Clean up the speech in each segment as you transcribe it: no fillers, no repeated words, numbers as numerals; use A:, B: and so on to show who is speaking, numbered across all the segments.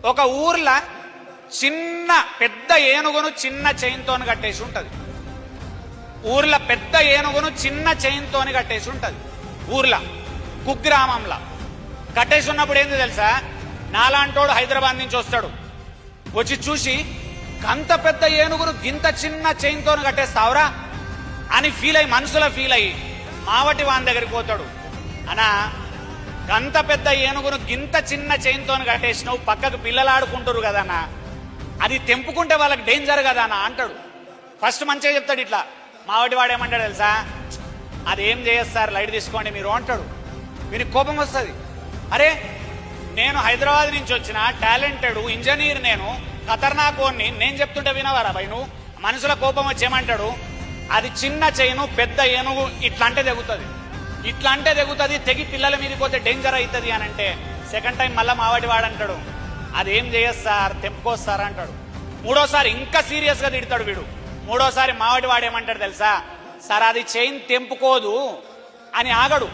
A: ఒక ఊర్లో చిన్న పెద్ద ఏనుగును చిన్న చైన్తోని కట్టేసి ఉంటది. ఊర్లో పెద్ద ఏనుగును చిన్న చైన్తోని కట్టేసి ఉంటది. ఊర్లో కుగ్రామంలో కట్టేసి ఉన్నప్పుడు ఏంది తెలుసా, నాలాంటోడు హైదరాబాద్ నుంచి వస్తాడు, వచ్చి చూసి గంత పెద్ద ఏనుగును గింత చిన్న చైన్తోని కట్టేస్తావురా అని ఫీల్ అయ్యి, మనసులో ఫీల్ అయ్యి మావటి వాని దగ్గరికి పోతాడు. అనా గంత పెద్ద ఏనుగును గింత చిన్న చైన్తోని కట్టేసినావు, పక్కకు పిల్లలు ఆడుకుంటారు కదన్నా, అది తెంపుకుంటే వాళ్ళకి డేంజర్ కదా అన్న అంటాడు. ఫస్ట్ మంచిగా చెప్తాడు. ఇట్లా మావటి వాడు ఏమంటాడు తెలుసా, అదేం చేస్తారు లైట్ తీసుకోండి మీరు అంటాడు. వీరికి కోపం వస్తుంది. అరే నేను హైదరాబాద్ నుంచి వచ్చిన టాలెంటెడ్ ఇంజనీర్, నేను ఖతర్నాకోన్ని, నేను చెప్తుంటే వినవారా భయ్ నువ్వు? మనసులో కోపం వచ్చి ఏమంటాడు, అది చిన్న చైను పెద్ద ఏనుగు ఇట్లా అంటే తెగుతుంది, ఇట్లా అంటే తెగుతుంది, తెగి పిల్లల మీదకి పోతే డేంజర్ అవుతుంది అని అంటే సెకండ్ టైం మళ్ళీ మావటి వాడు అంటాడు, అదేం చేయస్తారు తెంపుకొస్తారు అంటాడు. మూడోసారి ఇంకా సీరియస్ గా తిడతాడు వీడు. మూడోసారి మావటి వాడు ఏమంటాడు తెలుసా, సార్ అది చైన్ తెంపుకోదు అని ఆగడు.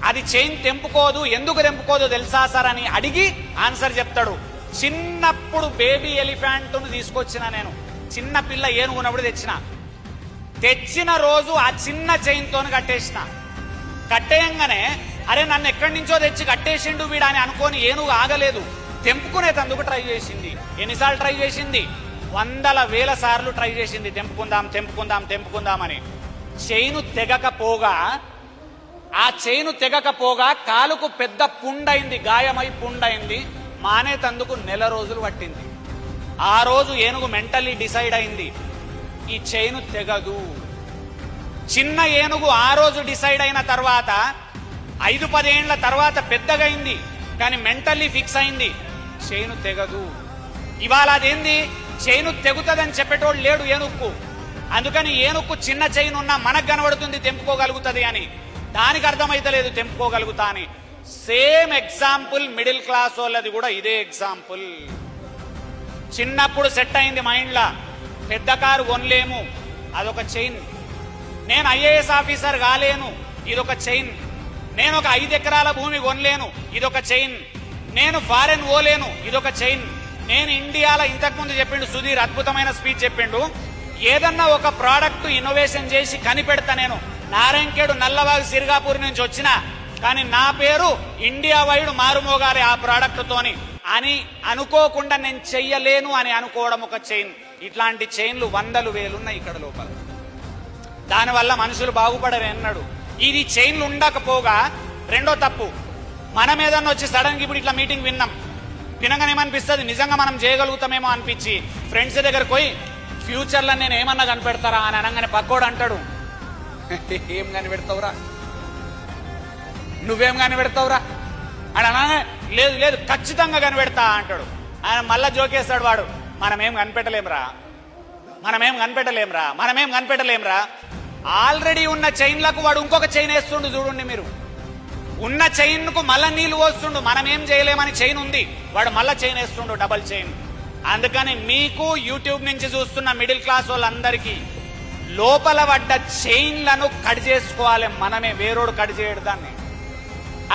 A: అది చైన్ తెంపుకోదు, ఎందుకు తెంపుకోదు తెలుసా సార్ అని అడిగి ఆన్సర్ చెప్తాడు. చిన్నప్పుడు బేబీ ఎలిఫెంట్ను తీసుకొచ్చిన నేను, చిన్న పిల్ల ఏనుగున్నప్పుడు తెచ్చిన రోజు ఆ చిన్న చైన్తో కట్టేసిన. కట్టేయంగానే అరే నన్ను ఎక్కడి నుంచో తెచ్చి కట్టేసిండు వీడు అని అనుకోని ఏనుగు ఆగలేదు, తెంపుకునేటందుకు ట్రై చేసింది. ఎన్నిసార్లు ట్రై చేసింది? వందల వేల సార్లు ట్రై చేసింది, తెంపుకుందాం తెంపుకుందాం తెంపుకుందామని. చైను తెగకపోగా కాలుకు పెద్ద పుండైంది, గాయమై పుండైంది. మానేతందుకు నెల రోజులు పట్టింది. ఆ రోజు ఏనుగు మెంటల్లీ డిసైడ్ అయింది, ఈ చైను తెగదు. చిన్న ఏనుగు ఆ రోజు డిసైడ్ అయిన తర్వాత 5-10 ఏళ్ల తర్వాత పెద్దగైంది, కానీ మెంటల్లీ ఫిక్స్ అయింది, చైను తెగదు. ఇవాళ అదేంది, చైను తెగుతుందని చెప్పేటోడు లేడు ఏనుక్కు. అందుకని ఏనుక్కు చిన్న చైన్ ఉన్నా మనకు కనబడుతుంది తెంపుకోగలుగుతుంది అని, దానికి అర్థమైతలేదు తెంపుకోగలుగుతా అని. సేమ్ ఎగ్జాంపుల్ మిడిల్ క్లాస్ వాళ్ళది కూడా ఇదే ఎగ్జాంపుల్. చిన్నప్పుడు సెట్ అయింది మైండ్లా, పెద్ద కారు కొనలేము, అదొక చైన్. నేను ఐఏఎస్ ఆఫీసర్ కాలేను, ఇదొక చైన్. నేను ఒక 5 ఎకరాల భూమి కొనలేను, ఇదొక చైన్. నేను ఫారెన్ పోలేను, ఇదొక చైన్. నేను ఇండియాలో ఇంతకుముందు చెప్పిండు సుధీర్, అద్భుతమైన స్పీచ్ చెప్పిండు, ఏదన్నా ఒక ప్రోడక్ట్ ఇన్నోవేషన్ చేసి కనిపెడతా. నేను నారాయణఖేడ్ నల్లబాగ్ సిర్గాపూర్ నుంచి వచ్చిన, కానీ నా పేరు ఇండియా వైడ్ మారుమోగాలి ఆ ప్రోడక్ట్ తోని అని అనుకోకుండా నేను చెయ్యలేను అని అనుకోవడం ఒక చైన్. ఇట్లాంటి చైన్లు 100,000 ఉన్నాయి ఇక్కడ లోపల. దానివల్ల మనుషులు బాగుపడరు అన్నాడు. ఇది చైన్లు ఉండకపోగా రెండో తప్పు, మనం ఏదన్నా వచ్చి సడన్ గా ఇప్పుడు ఇట్లా మీటింగ్ వినగానే ఏమనిపిస్తుంది, నిజంగా మనం చేయగలుగుతామేమో అనిపించి ఫ్రెండ్స్ దగ్గరకు పోయి ఫ్యూచర్లో నేను ఏమన్నా కనిపెడతారా అని అనగానే పక్కోడు అంటాడు, ఏం కనిపెడతావురా, నువ్వేం కనిపెడతావురా అని అనగానే లేదు లేదు ఖచ్చితంగా కనిపెడతా అంటాడు. ఆయన మళ్ళా జోకేస్తాడు వాడు, మనమేం కనిపెట్టలేంరా. ఆల్రెడీ ఉన్న చైన్లకు వాడు ఇంకొక చైన్ వేస్తుండు చూడండి మీరు. ఉన్న చైన్ కు మళ్ళా నీళ్లు పోస్తుండు, మనం ఏం చేయలేమని చైన్ ఉంది, వాడు మళ్ళా చైన్ వేస్తుండు, డబల్ చైన్. అందుకని మీకు యూట్యూబ్ నుంచి చూస్తున్న మిడిల్ క్లాస్ వాళ్ళందరికీ లోపల పడ్డ చైన్లను కట్ చేసుకోవాలి మనమే, వేరోడు కట్ చేయడు దాన్ని.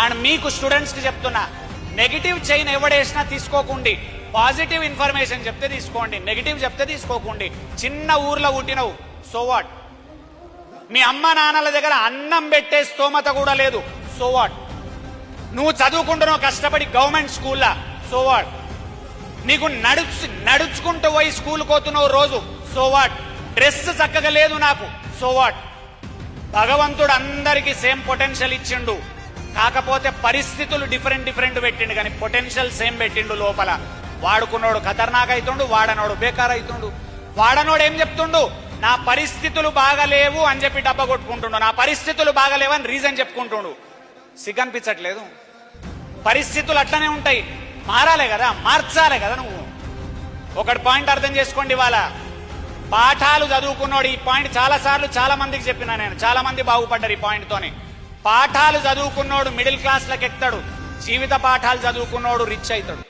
A: అండ్ మీకు స్టూడెంట్స్ కి చెప్తున్నా, నెగిటివ్ చైన్ ఎవడేసినా తీసుకోకండి, పాజిటివ్ ఇన్ఫర్మేషన్ చెప్తే తీసుకోండి, నెగిటివ్ చెప్తే తీసుకోకండి. చిన్న ఊర్లో పుట్టినవు, సో వాట్? మీ అమ్మ నాన్నల దగ్గర అన్నం పెట్టే స్తోమత కూడా లేదు, సో వాట్? నువ్వు చదువుకుంటున్నావు కష్టపడి గవర్నమెంట్ స్కూల్లా, సో వాట్? నీకు నడుచుకుంటూ పోయి స్కూల్ పోతున్నావు రోజు, సో వాట్? డ్రెస్ చక్కగా లేదు నాకు, సో వాట్? భగవంతుడు అందరికీ సేమ్ పొటెన్షియల్ ఇచ్చిండు, కాకపోతే పరిస్థితులు డిఫరెంట్ పెట్టిండు, కానీ పొటెన్షియల్ సేమ్ పెట్టిండు లోపల. వాడుకున్నోడు ఖతర్నాక్ అవుతుండు, వాడనోడు బేకార్ అవుతుండు. వాడనోడు ఏం చెప్తుండు, నా పరిస్థితులు బాగలేవు అని చెప్పి డబ్బా కొట్టుకుంటుండు, నా పరిస్థితులు బాగలేవని రీజన్ చెప్పుకుంటుండు. సిగ్గనిపించట్లేదు? పరిస్థితులు అట్లనే ఉంటాయి, మారాలే కదా, మార్చాలే కదా నువ్వు. ఒకటి పాయింట్ అర్థం చేసుకోండి, ఇవాళ పాఠాలు చదువుకున్నాడు. ఈ పాయింట్ చాలా సార్లు చాలా మందికి చెప్పినా నేను, చాలా మంది బాగుపడ్డారు ఈ పాయింట్ తోని. పాఠాలు చదువుకున్నాడు మిడిల్ క్లాస్ లకు ఎక్కుతాడు, జీవిత పాఠాలు చదువుకున్నాడు రిచ్ అవుతాడు.